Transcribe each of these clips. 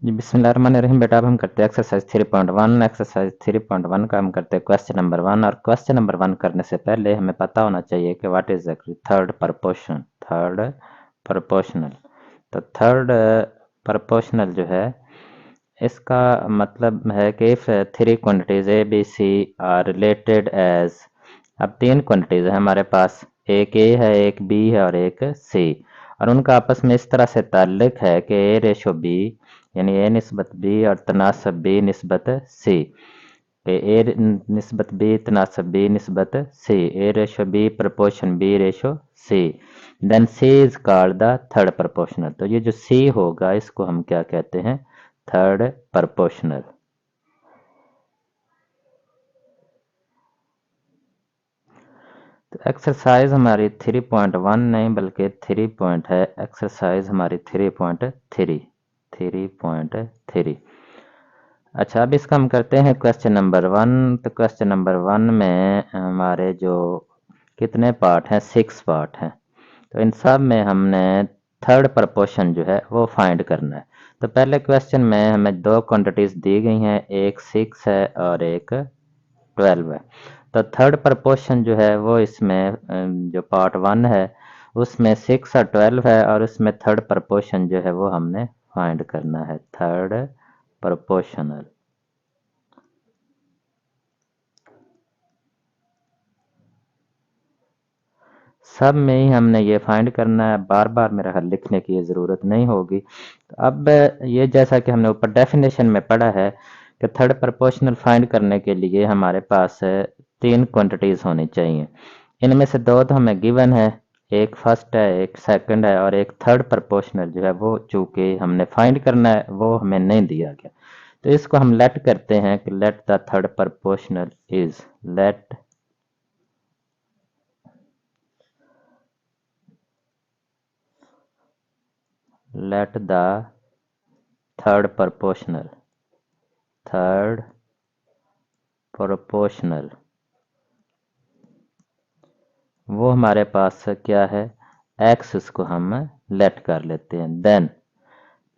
जी बिस्मिल्लाहिर्रहमानिर्रहीम। बेटा अब हम करते हैं एक्सरसाइज 3.1। एक्सरसाइज 3.1 का हम करते हैं क्वेश्चन नंबर 1। और क्वेश्चन नंबर 1 करने से पहले हमें पता होना चाहिए कि what is third proportion. Third proportional. तो थर्ड प्रपोर्शनल जो है इसका मतलब है कि if three quantities A B C are related as. अब तीन क्वांटिटीज है हमारे पास, एक ए है, एक बी है और एक सी। और उनका आपस में इस तरह से ताल्लुक है कि ए रेशो बी, यानी ए निस्बत बी और तनासब बी निस्बत सी। ए निस्बत बी तनासब बी निस्बत C, A ratio B proportion B ratio C. Then C is called the third proportional. तो ये जो सी होगा इसको हम क्या कहते हैं? Third proportional. तो एक्सरसाइज हमारी 3.1 नहीं बल्कि 3 पॉइंट है। एक्सरसाइज हमारी 3.3। 3.3। अच्छा, अब इसका हम करते हैं क्वेश्चन नंबर 1। तो क्वेश्चन नंबर 1 में हमारे जो कितने पार्ट हैं? 6 पार्ट हैं। तो इन सब में हमने थर्ड प्रपोर्शन जो है वो फाइंड करना है। तो पहले क्वेश्चन में हमें दो क्वांटिटीज दी गई हैं, एक 6 है और एक 12 है। तो थर्ड प्रपोर्शन जो है वो इसमें जो पार्ट 1 है उसमें 6 और 12 है, और उसमें थर्ड प्रपोर्शन जो है वो हमने फाइंड करना है, थर्ड प्रपोर्शनल। सब में ही हमने ये फाइंड करना है, बार बार मेरा हल लिखने की ये ज़रूरत नहीं होगी। तो अब ये जैसा कि हमने ऊपर डेफिनेशन में पढ़ा है कि थर्ड प्रपोर्शनल फाइंड करने के लिए हमारे पास तीन क्वांटिटीज़ होनी चाहिए। इनमें से दो तो हमें गिवन है, एक फर्स्ट है एक सेकंड है, और एक थर्ड प्रपोर्शनल जो है वो चूंकि हमने फाइंड करना है वो हमें नहीं दिया गया। तो इसको हम लेट करते हैं कि let the third proportional is, let let the third proportional, third proportional वो हमारे पास क्या है? एक्स, इसको हम लेट कर लेते हैं। देन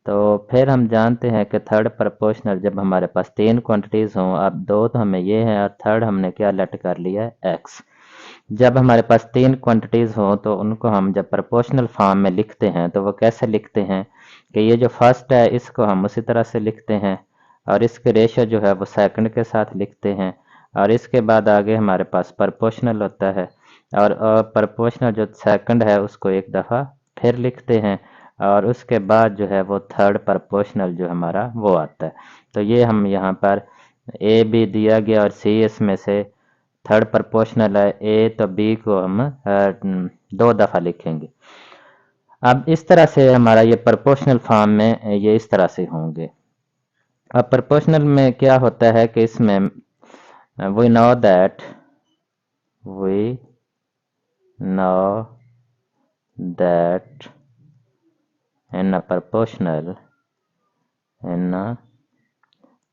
तो फिर हम जानते हैं कि थर्ड प्रपोर्शनल जब हमारे पास तीन क्वांटिटीज़ हों, अब दो तो हमें ये हैं और थर्ड हमने क्या लेट कर लिया है? एक्स। जब हमारे पास तीन क्वांटिटीज़ हों तो उनको हम जब प्रपोर्शनल फॉर्म में लिखते हैं तो वो कैसे लिखते हैं कि ये जो फर्स्ट है इसको हम उसी तरह से लिखते हैं, और इसके रेशो जो है वो सेकंड के साथ लिखते हैं, और इसके बाद आगे हमारे पास प्रपोर्शनल होता है, और प्रपोर्शनल जो सेकंड है उसको एक दफ़ा फिर लिखते हैं, और उसके बाद जो है वो थर्ड प्रपोर्शनल जो हमारा वो आता है। तो ये हम यहाँ पर ए बी दिया गया और सी इसमें से थर्ड प्रपोर्शनल है, ए तो बी को हम दो दफ़ा लिखेंगे। अब इस तरह से हमारा ये प्रपोर्शनल फॉर्म में ये इस तरह से होंगे। अब प्रपोर्शनल में क्या होता है कि इसमें we know that, we know that in a proportional, in a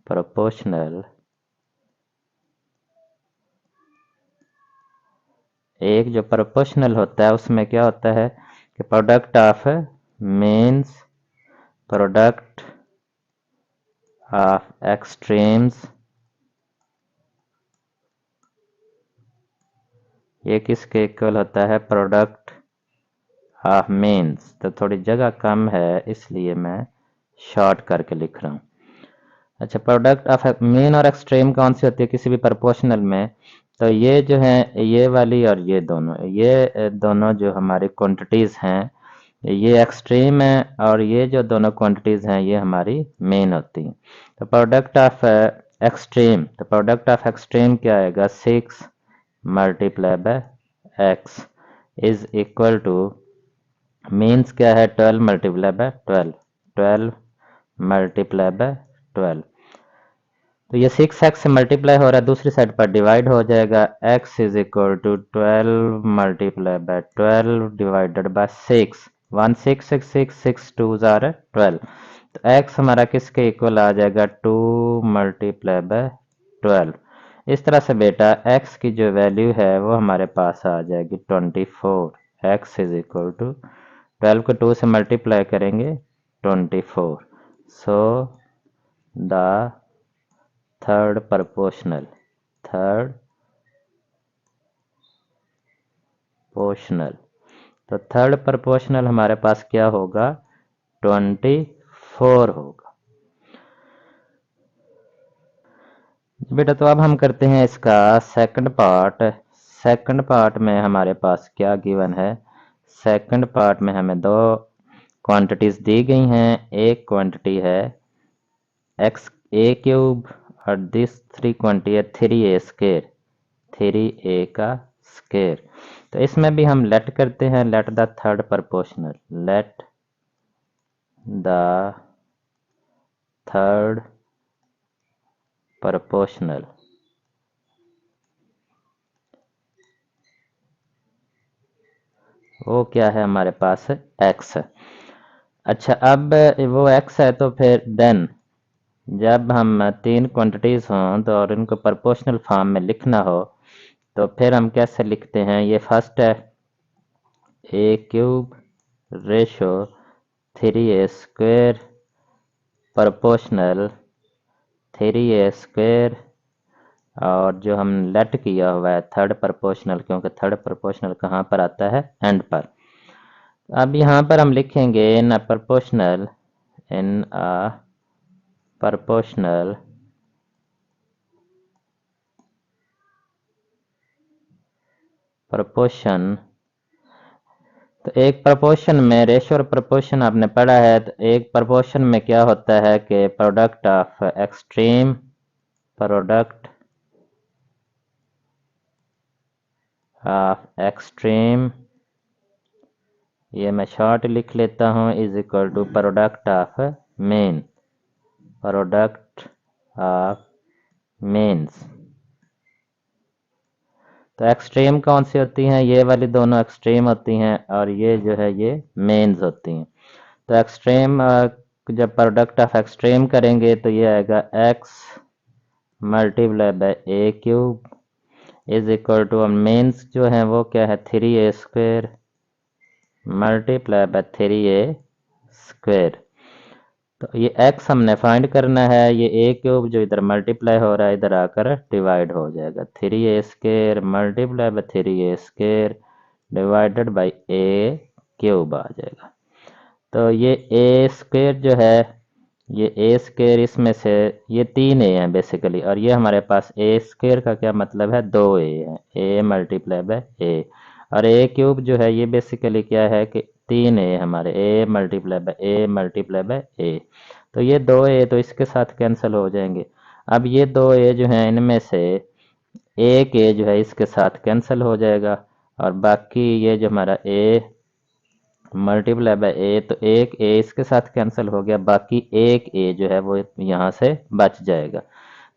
proportional एक जो प्रोपोर्शनल होता है उसमें क्या होता है कि product of means, product of extremes, ये किसके इक्वल होता है? Product of means. तो थोड़ी जगह कम है इसलिए मैं शॉर्ट करके लिख रहा हूँ। अच्छा, प्रोडक्ट ऑफ मीन और एक्सट्रीम कौन सी होती है किसी भी प्रोपोर्शनल में? तो ये जो है ये वाली और ये दोनों जो हमारी क्वांटिटीज़ हैं ये एक्सट्रीम है, और ये जो दोनों क्वांटिटीज़ हैं ये हमारी मेन होती हैं। तो प्रोडक्ट ऑफ एक्सट्रीम, तो प्रोडक्ट ऑफ एक्सट्रीम क्या आएगा? 6 multiply by X is equal to, means क्या है? 12 मल्टीप्लाई बाय 12, 12 मल्टीप्लाई बाय 12। तो ये 6x से मल्टीप्लाई हो रहा है, दूसरी साइड पर डिवाइड हो जाएगा। x is equal to 12 multiply by 12 divided by 6। 1 6 6 6 6 2 जार 12। तो x हमारा किसके इक्वल आ जाएगा? 2 मल्टीप्लाई बाय 12। इस तरह से बेटा x की जो वैल्यू है वो हमारे पास आ जाएगी 24। x इज इक्वल टू 12 को 2 से मल्टीप्लाई करेंगे 24। So the third proportional, third पोर्शनल। तो थर्ड प्रपोर्शनल हमारे पास क्या होगा, 24 होगा। बेटा तो अब हम करते हैं इसका सेकंड पार्ट। सेकंड पार्ट में हमारे पास क्या गिवन है, सेकंड पार्ट में हमें दो क्वांटिटीज दी गई हैं। एक क्वांटिटी है एक्स ए क्यूब और दिस थ्री क्वांटिटी है 3a स्क्वायर, 3a का स्क्वायर। तो इसमें भी हम लेट करते हैं, late the third proportional, late the third proportional. वो क्या है हमारे पास, x है। अच्छा अब वो x है तो फिर देन जब हम तीन क्वांटिटीज हों तो और इनको प्रोपोर्शनल फॉर्म में लिखना हो तो फिर हम कैसे लिखते हैं। ये फर्स्ट है A cube ratio 3a square proportional 3a square, और जो हम लेट किया हुआ है थर्ड प्रोपोर्शनल, क्योंकि थर्ड प्रोपोर्शनल कहाँ पर आता है, एंड पर। अब यहाँ पर हम लिखेंगे in a proportional, in a proportional proportion. तो एक प्रोपोर्शन में रेशो और प्रोपोर्शन आपने पढ़ा है, तो एक प्रोपोर्शन में क्या होता है कि product of extreme, product of extreme, ये मैं शॉर्ट लिख लेता हूँ, is equal to product of mean, product of means. तो एक्सट्रीम कौन सी होती हैं, ये वाली दोनों एक्सट्रीम होती हैं और ये जो है ये मेन्स होती हैं। तो एक्सट्रीम जब प्रोडक्ट ऑफ एक्सट्रीम करेंगे तो ये आएगा x multiply by A cube is equal to, means जो है वो क्या है 3a square multiply by 3a square. तो ये x हमने फाइंड करना है, ये ए क्यूब जो इधर मल्टीप्लाई हो रहा है इधर आकर डिवाइड हो जाएगा, 3a square multiply by 3a square divided by A cube आ जाएगा। तो ये ए स्क्वायर जो है, ये ए स्क्वायर इसमें से ये 3a है बेसिकली, और ये हमारे पास ए स्क्वायर का क्या मतलब है, 2a है, ए मल्टीप्लाई बाय ए, और ए क्यूब जो है ये बेसिकली क्या है कि 3a हमारे, A multiply by A multiply by A. तो ये 2a तो इसके साथ कैंसिल हो जाएंगे। अब ये 2a जो है इनमें से एक ए जो है इसके साथ कैंसिल हो जाएगा, और बाकी ये जो हमारा ए मल्टीप्लाई बाय ए, तो एक ए इसके साथ कैंसिल हो गया, बाकी एक ए जो है वो यहाँ से बच जाएगा।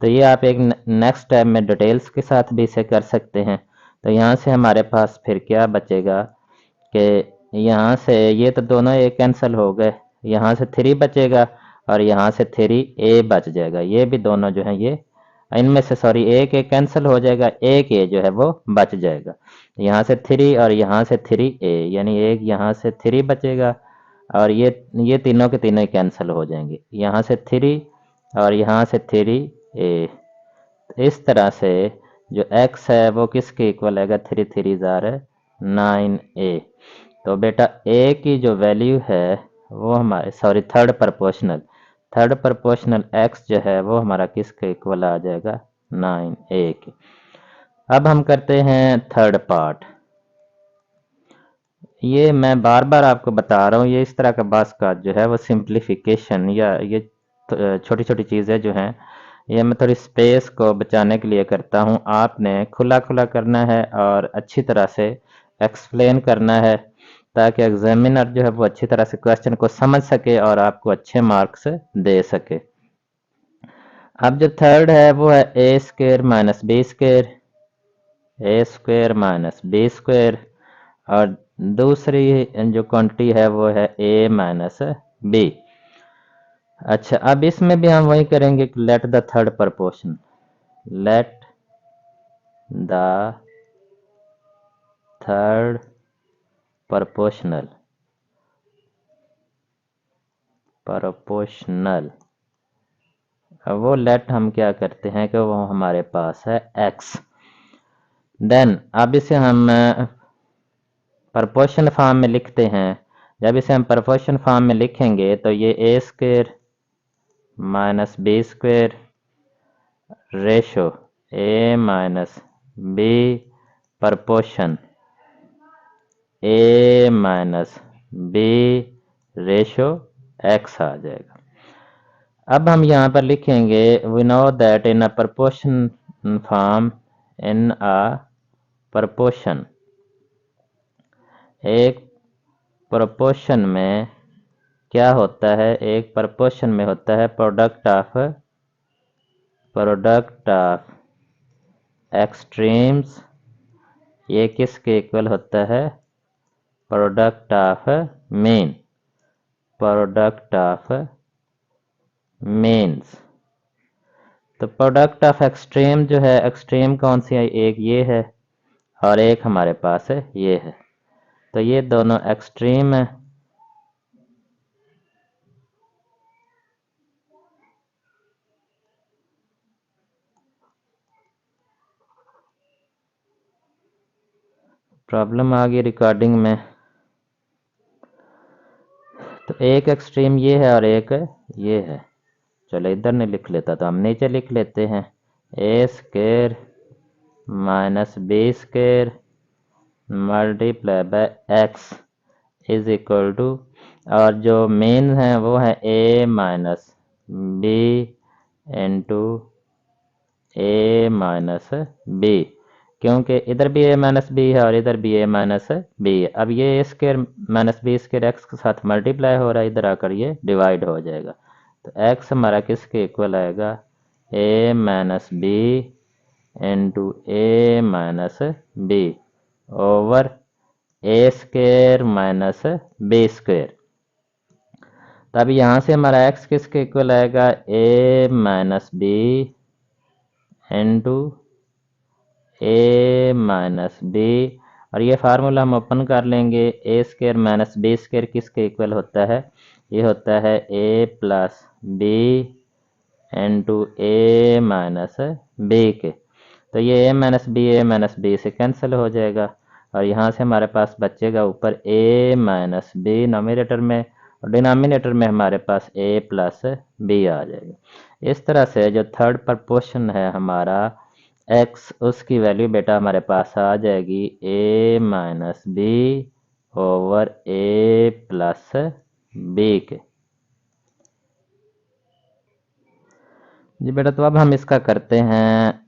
तो ये आप एक नेक्स्ट टाइम में डिटेल्स के साथ भी इसे कर सकते हैं। तो यहाँ से हमारे पास फिर क्या बचेगा कि यहाँ से ये तो दोनों ए कैंसिल हो गए, यहाँ से 3 बचेगा और यहाँ से 3a बच जाएगा, ये भी दोनों जो है ये इनमें से सॉरी एक एक कैंसिल हो जाएगा, एक ए जो है वो बच जाएगा। यहाँ से 3 और यहाँ से 3a, यानी एक यहाँ से 3 बचेगा और ये तीनों के तीनों कैंसिल हो जाएंगे, यहाँ से 3 और यहाँ से 3a। इस तरह से जो x है वो किसके इक्वल आएगा, 3 3 जार 9a। तो बेटा a की जो वैल्यू है वो हमारे सॉरी थर्ड प्रपोर्शनल x जो है वो हमारा किसके इक्वल आ जाएगा, 9a के। अब हम करते हैं थर्ड पार्ट। ये मैं बार बार आपको बता रहा हूँ, ये इस तरह का बास का जो है वो सिंप्लीफिकेशन या ये छोटी छोटी चीज़ें जो हैं ये मैं थोड़ी स्पेस को बचाने के लिए करता हूँ। आपने खुला खुला करना है और अच्छी तरह से एक्सप्लेन करना है ताकि एग्जामिनर जो है वो अच्छी तरह से क्वेश्चन को समझ सके और आपको अच्छे मार्क्स दे सके। अब जो थर्ड है वो है ए स्क्वेयर माइनस बी स्क्वेयर, ए स्क्वेयर माइनस बी स्क्वेयर, और दूसरी जो क्वांटिटी है वो है ए माइनस बी। अच्छा अब इसमें भी हम वही करेंगे कि let the third proportion, late the third proportional proportional अब वो लेट हम क्या करते हैं कि वो हमारे पास है x। देन अब इसे हम प्रपोर्शन फॉर्म में लिखते हैं। जब इसे हम प्रपोर्शन फॉर्म में लिखेंगे तो ये A square minus B square ratio A minus B proportion A minus B ratio X आ जाएगा। अब हम यहाँ पर लिखेंगे we know that in a proportion form in a proportion, एक प्रपोर्शन में क्या होता है, एक प्रपोर्शन में होता है प्रोडक्ट ऑफ एक्सट्रीम्स। ये किसके इक्वल होता है, product of mean, product of means. तो प्रोडक्ट ऑफ एक्सट्रीम जो है, एक्सट्रीम कौन सी है, एक ये है और एक हमारे पास है ये है। तो ये दोनों एक्सट्रीम है। प्रॉब्लम आ गई रिकॉर्डिंग में। तो एक एक्सट्रीम ये है और एक ये है। चलो इधर नहीं लिख लेता तो हम नीचे लिख लेते हैं A square minus B square multiply by X is equal to, और जो मेन है वो है A minus B into A minus B, क्योंकि इधर भी ए माइनस बी है और इधर भी ए माइनस बी है। अब ये A square minus B square X के साथ मल्टीप्लाई हो रहा है, इधर आकर ये डिवाइड हो जाएगा। तो एक्स हमारा किसके इक्वल आएगा, ए minus B into A minus B over A square minus B square. तब यहाँ से हमारा एक्स किसके इक्वल आएगा, ए minus B into A minus B, और ये फार्मूला हम ओपन कर लेंगे। ए स्क्र माइनस बी स्क्र किसके इक्वल होता है, ये होता है ए plus B into A minus B के। तो ये ए माइनस बी से कैंसिल हो जाएगा और यहाँ से हमारे पास बचेगा ऊपर ए माइनस बी नोमिनेटर में और डिनोमिनेटर में हमारे पास ए प्लस बी आ जाएगा। इस तरह से जो थर्ड प्रपोर्शन है हमारा एक्स, उसकी वैल्यू बेटा हमारे पास आ जाएगी ए माइनस बी ओवर ए प्लस बी के। जी बेटा, तो अब हम इसका करते हैं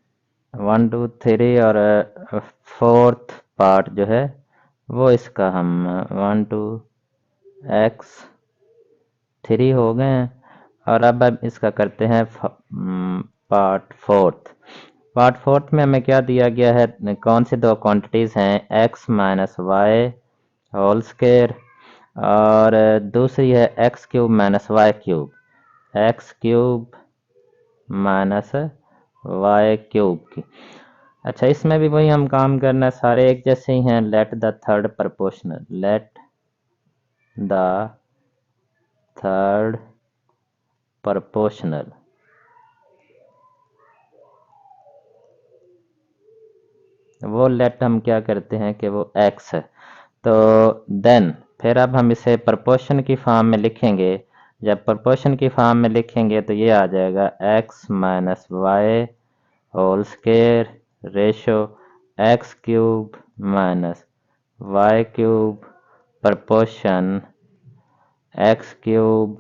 1 2 3 और फोर्थ पार्ट जो है वो इसका हम 1 2 x 3 हो गए हैं। और अब इसका करते हैं पार्ट फोर्थ। पार्ट फोर्थ में हमें क्या दिया गया है, कौन सी दो क्वांटिटीज़ हैं, x minus Y whole square और दूसरी है X cube minus Y cube, X cube minus Y cube की। अच्छा, इसमें भी वही हम काम करना है, सारे एक जैसे ही हैं। Late the third proportional, late the third proportional, वो लेट हम क्या करते हैं कि वो x है। तो देन फिर अब हम इसे प्रपोर्शन की फॉर्म में लिखेंगे। जब प्रपोर्शन की फॉर्म में लिखेंगे तो ये आ जाएगा x minus Y whole square ratio X cube minus Y cube proportion X cube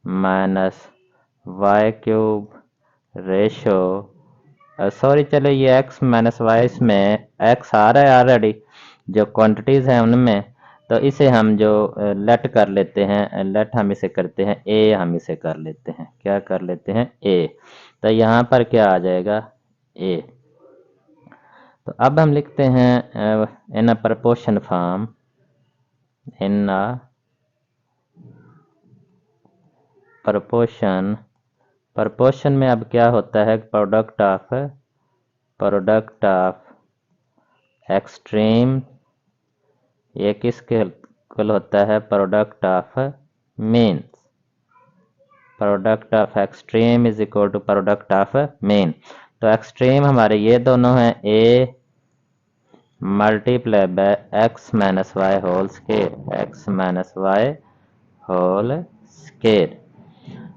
minus Y cube ratio, sorry चलो ये x माइनस वाई, इसमें x आ रहा है ऑलरेडी जो क्वांटिटीज़ हैं उनमें, तो इसे हम जो लेट कर लेते हैं, लेट हम इसे करते हैं a, हम इसे कर लेते हैं, क्या कर लेते हैं a। तो यहाँ पर क्या आ जाएगा a। तो अब हम लिखते हैं इन a proportion form, in a proportion, proportion में अब क्या होता है, प्रोडक्ट ऑफ एक्सट्रीम, ये किसके इक्वल होता है, product of means. Product of extreme is equal to product of mean. तो एक्सट्रीम हमारे ये दोनों हैं, A multiply by X minus Y whole square, X minus Y whole square.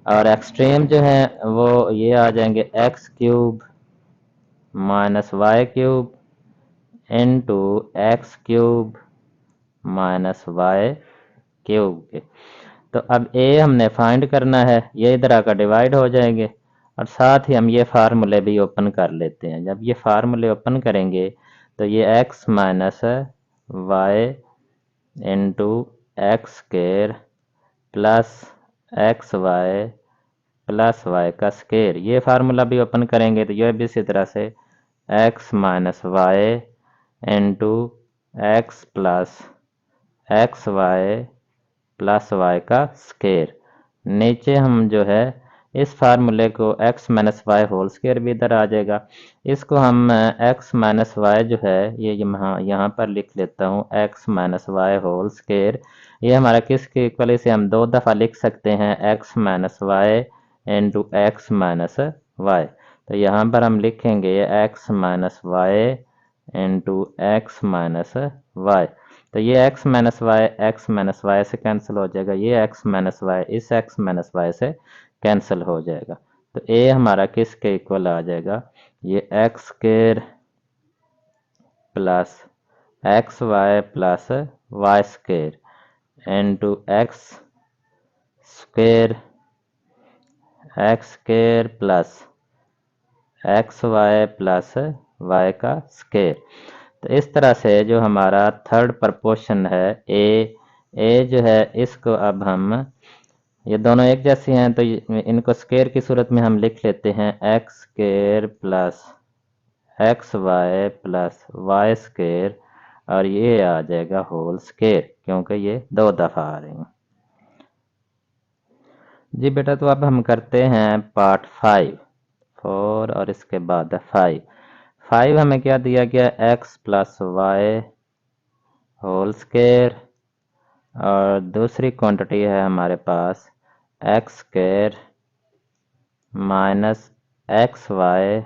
और एक्सट्रीम जो है वो ये आ जाएंगे X cube minus Y cube into X cube minus Y cube के। तो अब ए हमने फाइंड करना है, ये इधर आकर डिवाइड हो जाएंगे। और साथ ही हम ये फार्मूले भी ओपन कर लेते हैं। जब ये फार्मूले ओपन करेंगे तो ये X minus Y into X square plus X Y plus Y का स्केयर, ये फार्मूला भी ओपन करेंगे तो यह भी इसी तरह से X minus Y into X plus X Y plus Y का स्केयर। नीचे हम जो है इस फार्मूले को x minus Y whole square भी इधर आ जाएगा। इसको हम x माइनस वाई जो है ये यहाँ पर लिख लेता हूँ, x minus Y whole square. ये हमारा किसके इक्वल, इसे हम दो दफ़ा लिख सकते हैं, x minus Y into X minus Y. तो यहाँ पर हम लिखेंगे x minus Y into X minus Y. तो ये x माइनस वाई से कैंसिल हो जाएगा, ये x माइनस वाई इस x माइनस वाई से कैंसिल हो जाएगा। तो a हमारा किसके इक्वल आ जाएगा, ये X square plus X Y plus Y square into X square plus X Y plus Y का स्केयर। तो इस तरह से जो हमारा थर्ड प्रपोर्शन है ए जो है इसको अब हम, ये दोनों एक जैसी हैं तो इनको स्केयर की सूरत में हम लिख लेते हैं X square plus X Y plus Y square, और ये आ जाएगा होल स्केयर क्योंकि ये दो दफ़ा आ रही हैं। जी बेटा, तो अब हम करते हैं पार्ट 4 और इसके बाद 5 हमें क्या दिया गया, X plus Y whole square, और दूसरी क्वांटिटी है हमारे पास X square minus X Y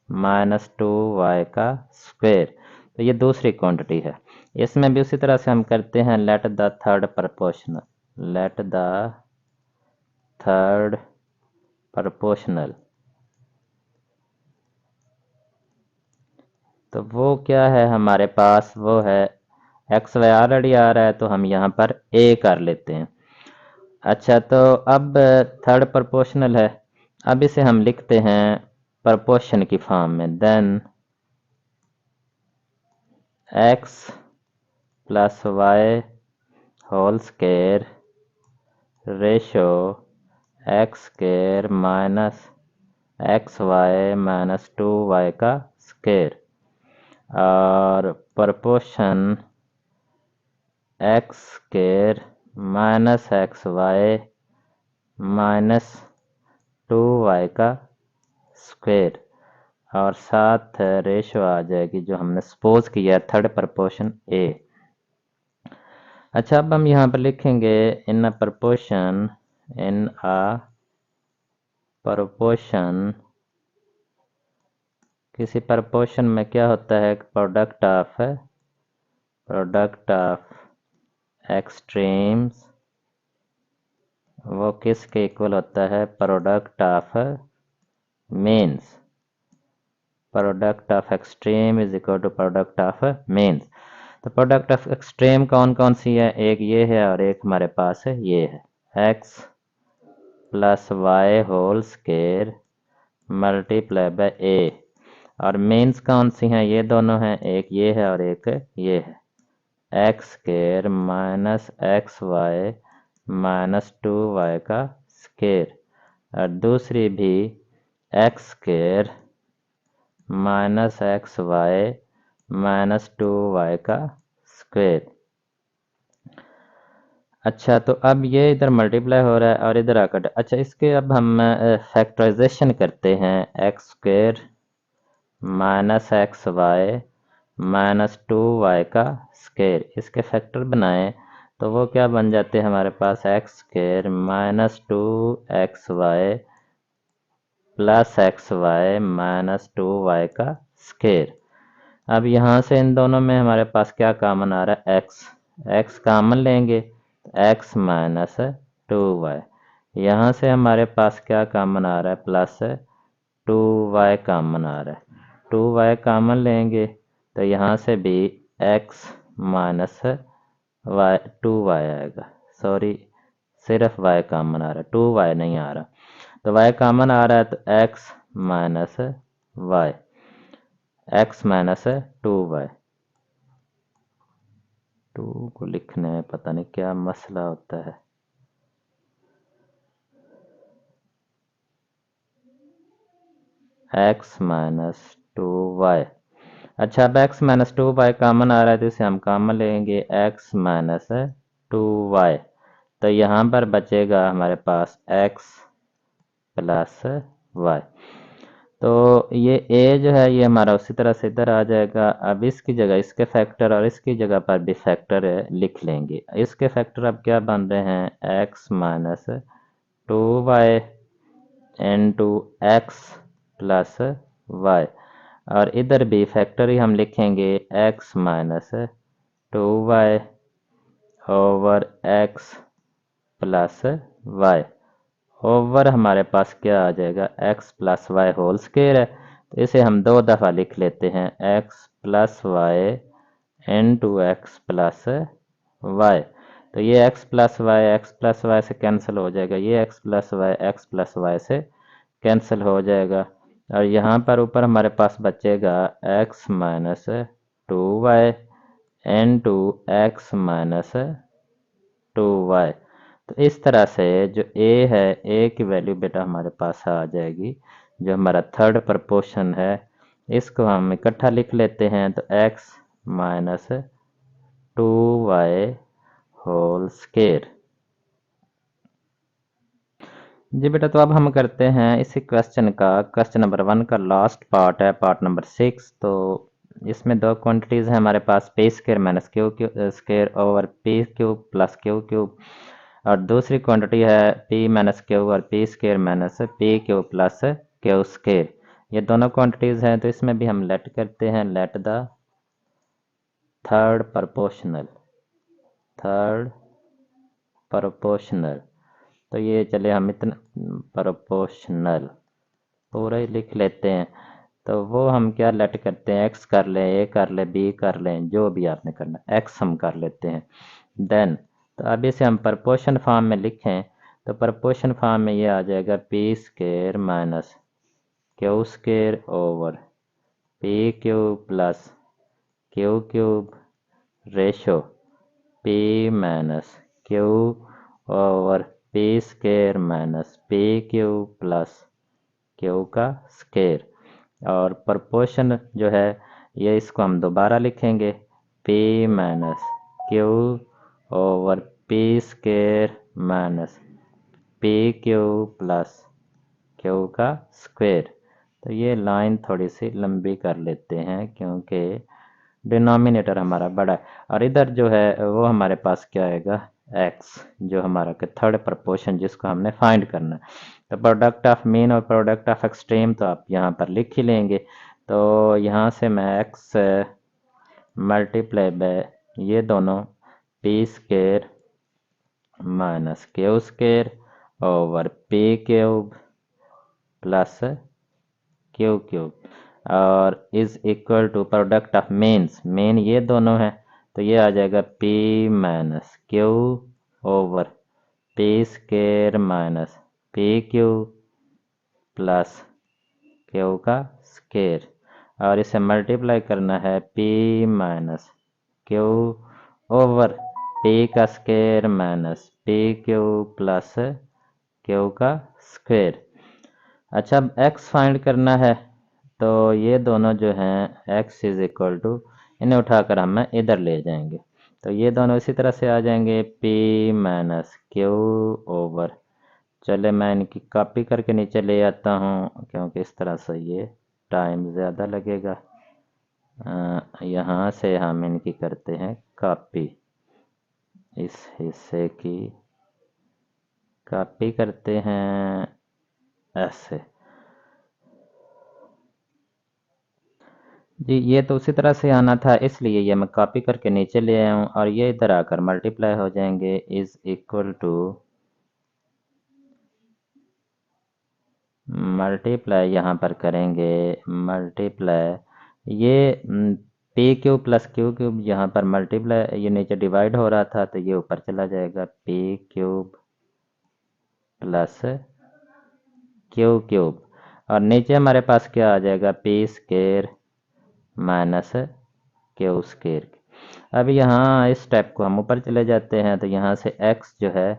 minus 2y का स्क्वेयर। तो ये दूसरी क्वांटिटी है। इसमें भी उसी तरह से हम करते हैं लेट द थर्ड प्रपोर्शनल। तो वो क्या है हमारे पास, वो है एक्स वाई ऑलरेडी आ रहा है तो हम यहाँ पर a कर लेते हैं। अच्छा, तो अब थर्ड प्रपोर्शनल है, अब इसे हम लिखते हैं प्रपोर्शन की फॉर्म में, then X plus Y whole square ratio X square minus X Y minus 2y का स्केयर, और proportion X square minus X Y minus 2y का स्क्वेयर, और साथ रेशो आ जाएगी जो हमने सपोज किया थर्ड प्रपोर्शन ए। अच्छा, अब हम यहाँ पर लिखेंगे इन अ प्रपोर्शन, किसी प्रपोर्शन में क्या होता है, प्रोडक्ट ऑफ एक्सट्रीम्स वो किसके इक्वल होता है, product of means. Product of extreme is equal to product of means. तो प्रोडक्ट ऑफ एक्सट्रीम कौन कौन सी है, एक ये है और एक हमारे पास है ये है X plus Y whole square multiply by A, और मीन्स कौन सी हैं, ये दोनों हैं, एक ये है और एक ये है X square minus X Y minus 2y का स्केयर, और दूसरी भी X square minus X Y minus 2y का स्क्वेयर। अच्छा, तो अब ये इधर मल्टीप्लाई हो रहा है और इधर आकर, अच्छा इसके अब हम फैक्टराइजेशन करते हैं, X square minus X Y minus 2y का स्क्वेयर, इसके फैक्टर बनाएं तो वो क्या बन जाते हैं हमारे पास X square minus 2xy plus XY minus 2y का स्क्वायर। अब यहाँ से इन दोनों में हमारे पास क्या कॉमन आ रहा है, एक्स कॉमन लेंगे तो एक्स माइनस 2y। यहाँ से हमारे पास क्या कॉमन आ रहा है, प्लस 2y कॉमन आ रहा है। 2y कॉमन लेंगे तो यहाँ से भी x माइनस वाई 2y आएगा। सॉरी, सिर्फ y कॉमन आ रहा है, 2y नहीं आ रहा। तो y कॉमन आ रहा है तो x minus Y, x minus 2y। 2 को लिखने में पता नहीं क्या मसला होता है। x minus 2y। अच्छा, अब x माइनस 2y कॉमन आ रहा है तो इसे हम कॉमन लेंगे, x माइनस 2y। तो यहाँ पर बचेगा हमारे पास x प्लस y। तो ये a जो है ये हमारा उसी तरह से इधर आ जाएगा। अब इसकी जगह इसके फैक्टर और इसकी जगह पर भी फैक्टर लिख लेंगे। इसके फैक्टर अब क्या बन रहे हैं, x minus 2y into X plus Y. और इधर भी फैक्टर ही हम लिखेंगे, x minus 2y over x plus Y. Over हमारे पास क्या आ जाएगा, x plus Y whole square है तो इसे हम 2 दफ़ा लिख लेते हैं, x plus Y into X plus Y. तो ये एक्स प्लस वाई से कैंसिल हो जाएगा, ये एक्स प्लस वाई से कैंसिल हो जाएगा। और यहाँ पर ऊपर हमारे पास बचेगा x minus 2y into X minus 2y। तो इस तरह से जो a है, a की वैल्यू बेटा हमारे पास आ जाएगी। जो हमारा थर्ड प्रपोर्शन है इसको हम इकट्ठा लिख लेते हैं, तो x minus 2y whole square. जी बेटा, तो अब हम करते हैं इसी क्वेश्चन का, क्वेश्चन नंबर 1 का लास्ट पार्ट है, पार्ट नंबर 6। तो इसमें 2 क्वांटिटीज़ हैं हमारे पास, P square minus Q square over P cube plus Q cube. और दूसरी क्वांटिटी है पी माइनस क्यू और P square minus P Q plus Q square. ये दोनों क्वांटिटीज़ हैं, तो इसमें भी हम लेट करते हैं, लेट द थर्ड प्रपोर्शनल। तो ये चले हम इतना प्रपोर्शनल पूरा ही लिख लेते हैं। तो वो हम क्या लेट करते हैं, एक्स कर लें, ए कर लें, बी कर लें, जो भी आपने करना, एक्स हम कर लेते हैं। देन तो अब इसे हम प्रपोर्शन फॉर्म में लिखें तो प्रपोर्शन फॉर्म में ये आ जाएगा P square minus Q square over P cube plus Q cube ratio P minus Q over P square minus P cube plus Q का स्क्वायर। और प्रपोर्शन जो है ये इसको हम दोबारा लिखेंगे, p minus Q over P square minus P Q plus Q का स्क्वायर। तो ये लाइन थोड़ी सी लंबी कर लेते हैं क्योंकि डिनोमिनेटर हमारा बड़ा है। और इधर जो है वो हमारे पास क्या आएगा, x, जो हमारा के थर्ड प्रपोर्शन जिसको हमने फाइंड करना है। तो प्रोडक्ट ऑफ मीन और प्रोडक्ट ऑफ एक्सट्रीम तो आप यहाँ पर लिख ही लेंगे। तो यहाँ से मैं x मल्टीप्लाई बाय ये दोनों P square minus Q square over P cube plus Q cube और is equal to product of means, mean ये दोनों हैं तो ये आ जाएगा p minus Q over P square minus P Q plus Q का स्क्वायर। और इसे मल्टीप्लाई करना है p minus Q over p का square minus P Q plus Q का स्क्वायर। अच्छा, अब x फाइंड करना है तो ये दोनों जो हैं x इज इक्वल टू, इन्हें उठाकर हम इधर ले जाएंगे तो ये दोनों इसी तरह से आ जाएंगे p माइनस क्यू ओवर, चले मैं इनकी कॉपी करके नीचे ले आता हूँ क्योंकि इस तरह से ये टाइम ज़्यादा लगेगा। यहाँ से हम इनकी करते हैं कॉपी। इस हिस्से की कॉपी करते हैं ऐसे। जी ये तो उसी तरह से आना था, इसलिए ये मैं कॉपी करके नीचे ले आया हूँ और ये इधर आकर मल्टीप्लाई हो जाएंगे, इज इक्वल टू मल्टीप्लाई यहाँ पर करेंगे मल्टीप्लाई ये P cube plus Q cube, यहाँ पर मल्टीप्लाई ये नीचे डिवाइड हो रहा था तो ये ऊपर चला जाएगा, P cube plus Q cube और नीचे हमारे पास क्या आ जाएगा, P square minus Q square. अब यहाँ इस स्टेप को हम ऊपर चले जाते हैं तो यहाँ से x जो है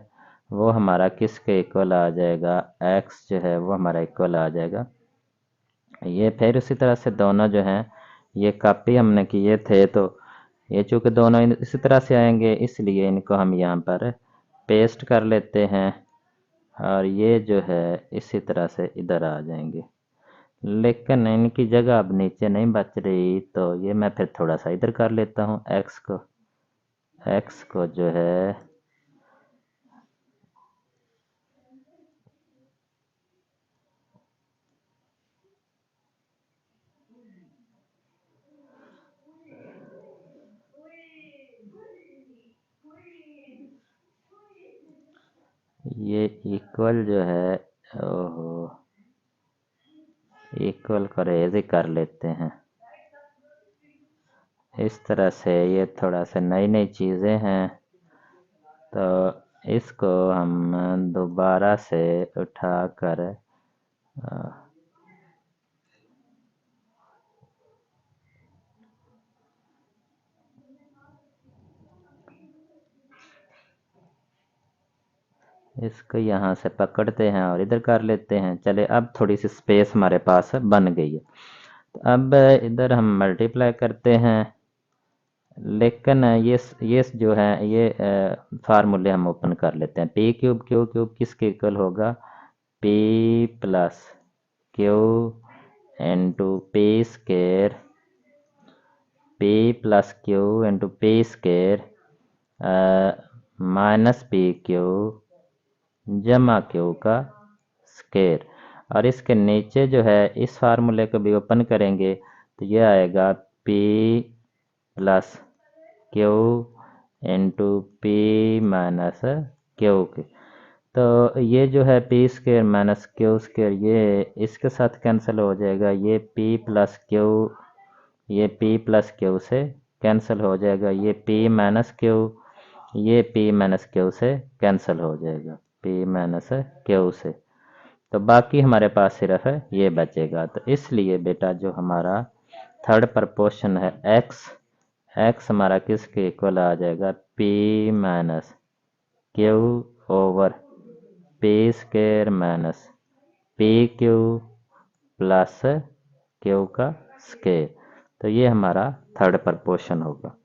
वो हमारा किसके इक्वल आ जाएगा, x जो है वो हमारा इक्वल आ जाएगा, ये फिर उसी तरह से दोनों जो हैं ये कॉपी हमने किए थे तो ये चूँकि दोनों इसी तरह से आएंगे इसलिए इनको हम यहाँ पर पेस्ट कर लेते हैं और ये जो है इसी तरह से इधर आ जाएंगे, लेकिन इनकी जगह अब नीचे नहीं बच रही तो ये मैं फिर थोड़ा सा इधर कर लेता हूँ, x को जो है ये इक्वल जो है, ओहो इक्वल को रेज ही कर लेते हैं इस तरह से, ये थोड़ा सा नई नई चीज़ें हैं तो इसको हम दोबारा से उठाकर इसको यहाँ से पकड़ते हैं और इधर कर लेते हैं। चले अब थोड़ी सी स्पेस हमारे पास बन गई है, तो अब इधर हम मल्टीप्लाई करते हैं, लेकिन ये जो है ये फार्मूले हम ओपन कर लेते हैं, पी क्यूब क्यू क्यूब किसके इक्वल होगा, P plus Q into P square, P plus Q into P square minus P Q जमा क्यू का स्केयर, और इसके नीचे जो है इस फार्मूले को भी ओपन करेंगे तो ये आएगा P plus Q into P minus Q के, तो ये जो है P square minus Q square ये इसके साथ कैंसिल हो जाएगा, ये पी प्लस क्यू ये p प्लस क्यू से कैंसिल हो जाएगा, ये p माइनस क्यू ये p माइनस क्यू से कैंसिल हो जाएगा, p माइनस क्यू से, तो बाकी हमारे पास सिर्फ है ये बचेगा। तो इसलिए बेटा जो हमारा थर्ड प्रपोर्शन है x हमारा किसके इक्वल आ जाएगा, p minus Q over p square minus P Q plus Q का स्केयर, तो ये हमारा थर्ड प्रपोर्शन होगा।